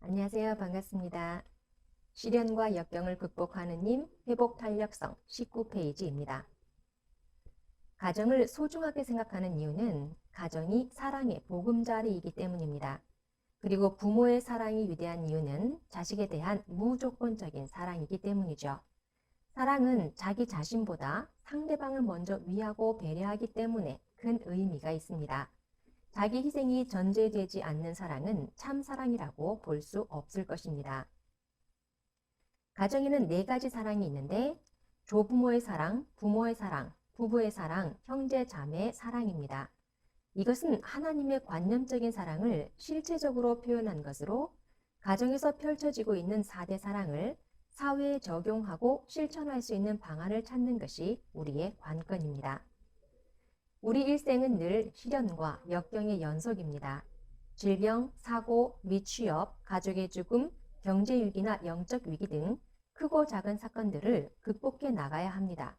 안녕하세요. 반갑습니다. 시련과 역경을 극복하는 님 회복 탄력성 19페이지입니다. 가정을 소중하게 생각하는 이유는 가정이 사랑의 보금자리이기 때문입니다. 그리고 부모의 사랑이 위대한 이유는 자식에 대한 무조건적인 사랑이기 때문이죠. 사랑은 자기 자신보다 상대방을 먼저 위하고 배려하기 때문에 큰 의미가 있습니다. 자기 희생이 전제되지 않는 사랑은 참 사랑이라고 볼 수 없을 것입니다. 가정에는 4가지 사랑이 있는데 조부모의 사랑, 부모의 사랑, 부부의 사랑, 형제 자매의 사랑입니다. 이것은 하나님의 관념적인 사랑을 실체적으로 표현한 것으로 가정에서 펼쳐지고 있는 4대 사랑을 사회에 적용하고 실천할 수 있는 방안을 찾는 것이 우리의 관건입니다. 우리 일생은 늘 시련과 역경의 연속입니다. 질병, 사고, 미취업, 가족의 죽음, 경제 위기나 영적 위기 등 크고 작은 사건들을 극복해 나가야 합니다.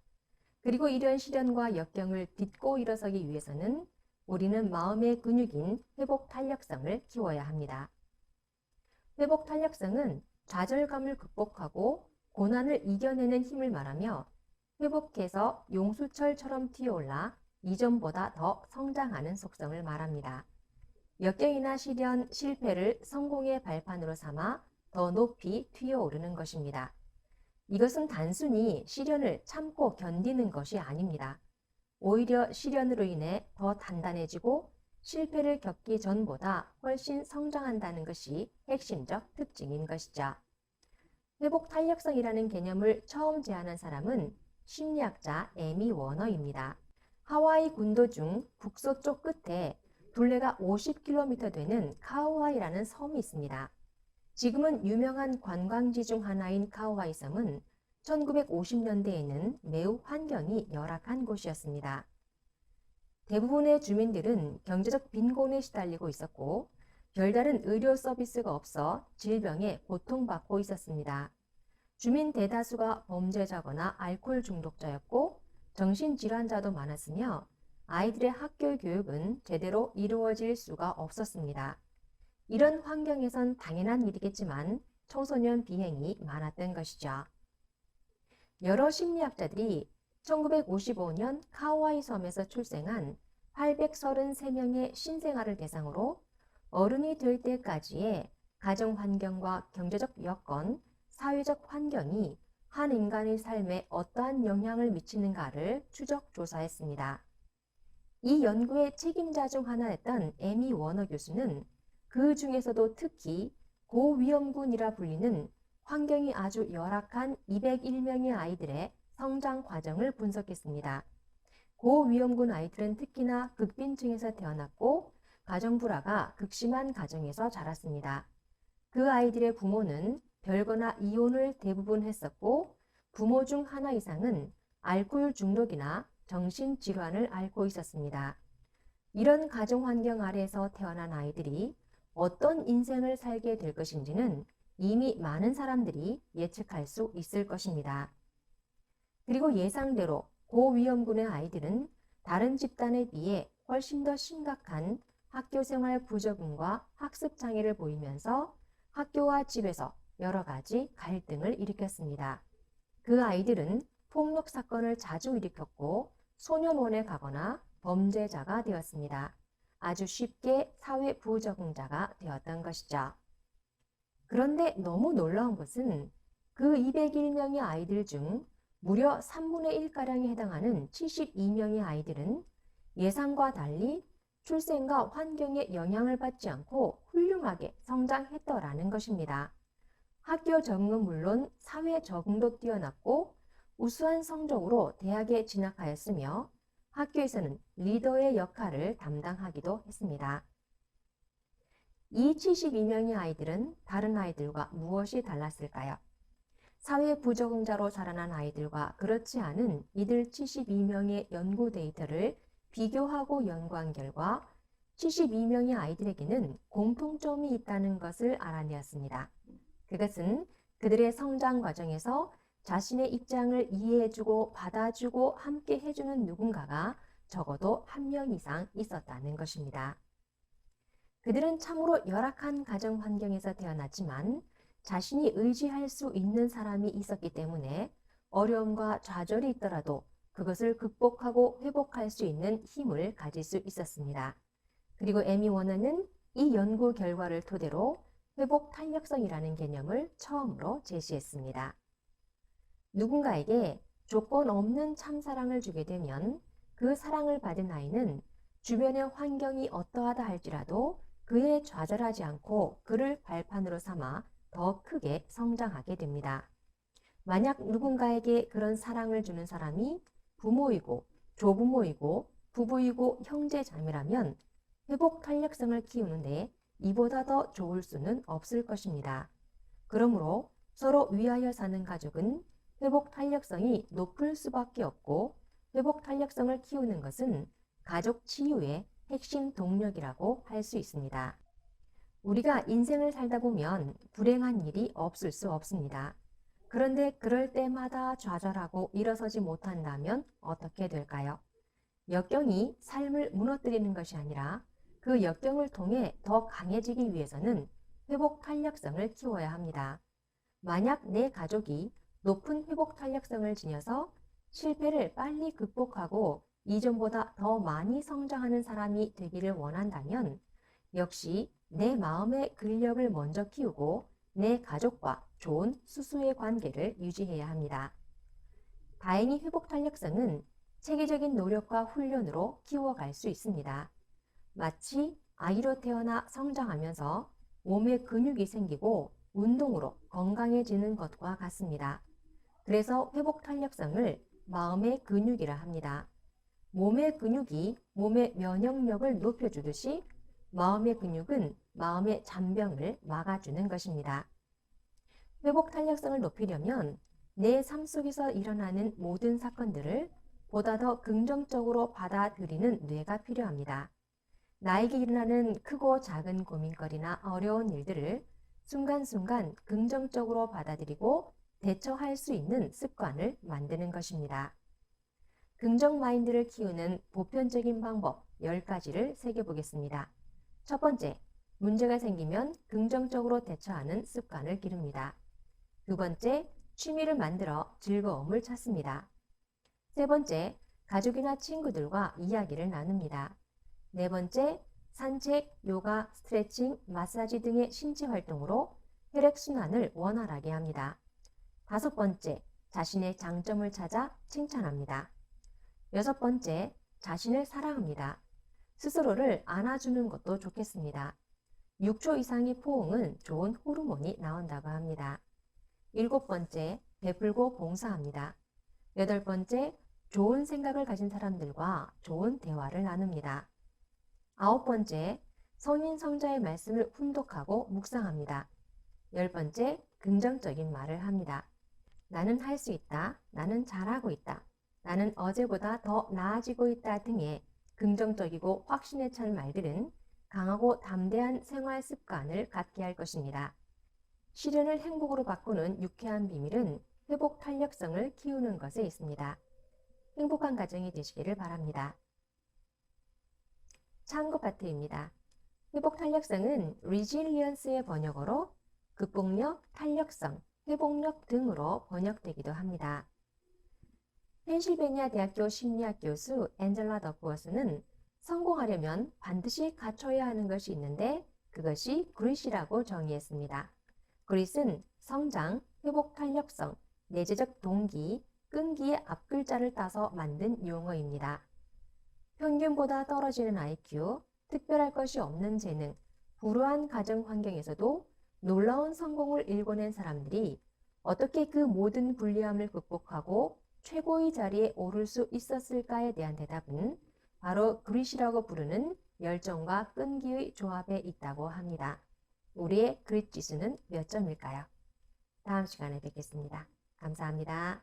그리고 이런 시련과 역경을 딛고 일어서기 위해서는 우리는 마음의 근육인 회복 탄력성을 키워야 합니다. 회복 탄력성은 좌절감을 극복하고 고난을 이겨내는 힘을 말하며 회복해서 용수철처럼 튀어올라 이전보다 더 성장하는 속성을 말합니다. 역경이나 시련, 실패를 성공의 발판으로 삼아 더 높이 튀어오르는 것입니다. 이것은 단순히 시련을 참고 견디는 것이 아닙니다. 오히려 시련으로 인해 더 단단해지고 실패를 겪기 전보다 훨씬 성장한다는 것이 핵심적 특징인 것이죠. 회복 탄력성이라는 개념을 처음 제안한 사람은 심리학자 에미 워너입니다. 하와이 군도 중 북서쪽 끝에 둘레가 50km 되는 카우아이라는 섬이 있습니다. 지금은 유명한 관광지 중 하나인 카우아이 섬은 1950년대에는 매우 환경이 열악한 곳이었습니다. 대부분의 주민들은 경제적 빈곤에 시달리고 있었고 별다른 의료 서비스가 없어 질병에 고통받고 있었습니다. 주민 대다수가 범죄자거나 알코올 중독자였고 정신질환자도 많았으며 아이들의 학교 교육은 제대로 이루어질 수가 없었습니다. 이런 환경에선 당연한 일이겠지만 청소년 비행이 많았던 것이죠. 여러 심리학자들이 1955년 카우아이 섬에서 출생한 833명의 신생아를 대상으로 어른이 될 때까지의 가정 환경과 경제적 여건, 사회적 환경이 한 인간의 삶에 어떠한 영향을 미치는가를 추적 조사했습니다. 이 연구의 책임자 중 하나였던 에미 워너 교수는 그 중에서도 특히 고위험군이라 불리는 환경이 아주 열악한 201명의 아이들의 성장 과정을 분석했습니다. 고위험군 아이들은 특히나 극빈층에서 태어났고 가정 불화가 극심한 가정에서 자랐습니다. 그 아이들의 부모는 별거나 이혼을 대부분 했었고 부모 중 하나 이상은 알코올 중독이나 정신질환을 앓고 있었습니다. 이런 가정 환경 아래에서 태어난 아이들이 어떤 인생을 살게 될 것인지는 이미 많은 사람들이 예측할 수 있을 것입니다. 그리고 예상대로 고위험군의 아이들은 다른 집단에 비해 훨씬 더 심각한 학교생활 부적응과 학습 장애를 보이면서 학교와 집에서 여러 가지 갈등을 일으켰습니다. 그 아이들은 폭력 사건을 자주 일으켰고 소년원에 가거나 범죄자가 되었습니다. 아주 쉽게 사회 부적응자가 되었던 것이죠. 그런데 너무 놀라운 것은 그 201명의 아이들 중 무려 3분의 1가량에 해당하는 72명의 아이들은 예상과 달리 출생과 환경에 영향을 받지 않고 훌륭하게 성장했더라는 것입니다. 학교 적응은 물론 사회 적응도 뛰어났고 우수한 성적으로 대학에 진학하였으며 학교에서는 리더의 역할을 담당하기도 했습니다. 이 72명의 아이들은 다른 아이들과 무엇이 달랐을까요? 사회 부적응자로 자라난 아이들과 그렇지 않은 이들 72명의 연구 데이터를 비교하고 연구한 결과 72명의 아이들에게는 공통점이 있다는 것을 알아내었습니다. 그것은 그들의 성장 과정에서 자신의 입장을 이해해주고 받아주고 함께 해주는 누군가가 적어도 한 명 이상 있었다는 것입니다. 그들은 참으로 열악한 가정 환경에서 태어났지만 자신이 의지할 수 있는 사람이 있었기 때문에 어려움과 좌절이 있더라도 그것을 극복하고 회복할 수 있는 힘을 가질 수 있었습니다. 그리고 에미 워너는 이 연구 결과를 토대로 회복 탄력성이라는 개념을 처음으로 제시했습니다. 누군가에게 조건 없는 참사랑을 주게 되면 그 사랑을 받은 아이는 주변의 환경이 어떠하다 할지라도 그에 좌절하지 않고 그를 발판으로 삼아 더 크게 성장하게 됩니다. 만약 누군가에게 그런 사랑을 주는 사람이 부모이고 조부모이고 부부이고 형제 자매라면 회복 탄력성을 키우는데 이보다 더 좋을 수는 없을 것입니다. 그러므로 서로 위하여 사는 가족은 회복 탄력성이 높을 수밖에 없고 회복 탄력성을 키우는 것은 가족 치유의 핵심 동력이라고 할 수 있습니다. 우리가 인생을 살다 보면 불행한 일이 없을 수 없습니다. 그런데 그럴 때마다 좌절하고 일어서지 못한다면 어떻게 될까요? 역경이 삶을 무너뜨리는 것이 아니라 그 역경을 통해 더 강해지기 위해서는 회복 탄력성을 키워야 합니다. 만약 내 가족이 높은 회복 탄력성을 지녀서 실패를 빨리 극복하고 이전보다 더 많이 성장하는 사람이 되기를 원한다면 역시 내 마음의 근력을 먼저 키우고 내 가족과 좋은 수수의 관계를 유지해야 합니다. 다행히 회복 탄력성은 체계적인 노력과 훈련으로 키워갈 수 있습니다. 마치 아이로 태어나 성장하면서 몸에 근육이 생기고 운동으로 건강해지는 것과 같습니다. 그래서 회복 탄력성을 마음의 근육이라 합니다. 몸의 근육이 몸의 면역력을 높여주듯이 마음의 근육은 마음의 잔병을 막아주는 것입니다. 회복 탄력성을 높이려면 내 삶 속에서 일어나는 모든 사건들을 보다 더 긍정적으로 받아들이는 뇌가 필요합니다. 나에게 일어나는 크고 작은 고민거리나 어려운 일들을 순간순간 긍정적으로 받아들이고 대처할 수 있는 습관을 만드는 것입니다. 긍정 마인드를 키우는 보편적인 방법 10가지를 새겨보겠습니다. 첫 번째, 문제가 생기면 긍정적으로 대처하는 습관을 기릅니다. 두 번째, 취미를 만들어 즐거움을 찾습니다. 세 번째, 가족이나 친구들과 이야기를 나눕니다. 네 번째, 산책, 요가, 스트레칭, 마사지 등의 신체 활동으로 혈액순환을 원활하게 합니다. 다섯 번째, 자신의 장점을 찾아 칭찬합니다. 여섯 번째, 자신을 사랑합니다. 스스로를 안아주는 것도 좋겠습니다. 6초 이상의 포옹은 좋은 호르몬이 나온다고 합니다. 일곱 번째, 베풀고 봉사합니다. 여덟 번째, 좋은 생각을 가진 사람들과 좋은 대화를 나눕니다. 아홉 번째, 성인 성자의 말씀을 훈독하고 묵상합니다. 열 번째, 긍정적인 말을 합니다. 나는 할 수 있다. 나는 잘하고 있다. 나는 어제보다 더 나아지고 있다 등의 긍정적이고 확신에 찬 말들은 강하고 담대한 생활 습관을 갖게 할 것입니다. 시련을 행복으로 바꾸는 유쾌한 비밀은 회복 탄력성을 키우는 것에 있습니다. 행복한 가정이 되시기를 바랍니다. 참고 파트입니다. 회복 탄력성은 resilience의 번역어로 극복력, 탄력성, 회복력 등으로 번역되기도 합니다. 펜실베니아 대학교 심리학 교수 앤젤라 더크워스는 성공하려면 반드시 갖춰야 하는 것이 있는데 그것이 그릿이라고 정의했습니다. 그릿은 성장, 회복 탄력성, 내재적 동기, 끈기의 앞글자를 따서 만든 용어입니다. 평균보다 떨어지는 IQ, 특별할 것이 없는 재능, 불우한 가정 환경에서도 놀라운 성공을 일궈낸 사람들이 어떻게 그 모든 불리함을 극복하고 최고의 자리에 오를 수 있었을까에 대한 대답은 바로 그릿이라고 부르는 열정과 끈기의 조합에 있다고 합니다. 우리의 그릿 지수는 몇 점일까요? 다음 시간에 뵙겠습니다. 감사합니다.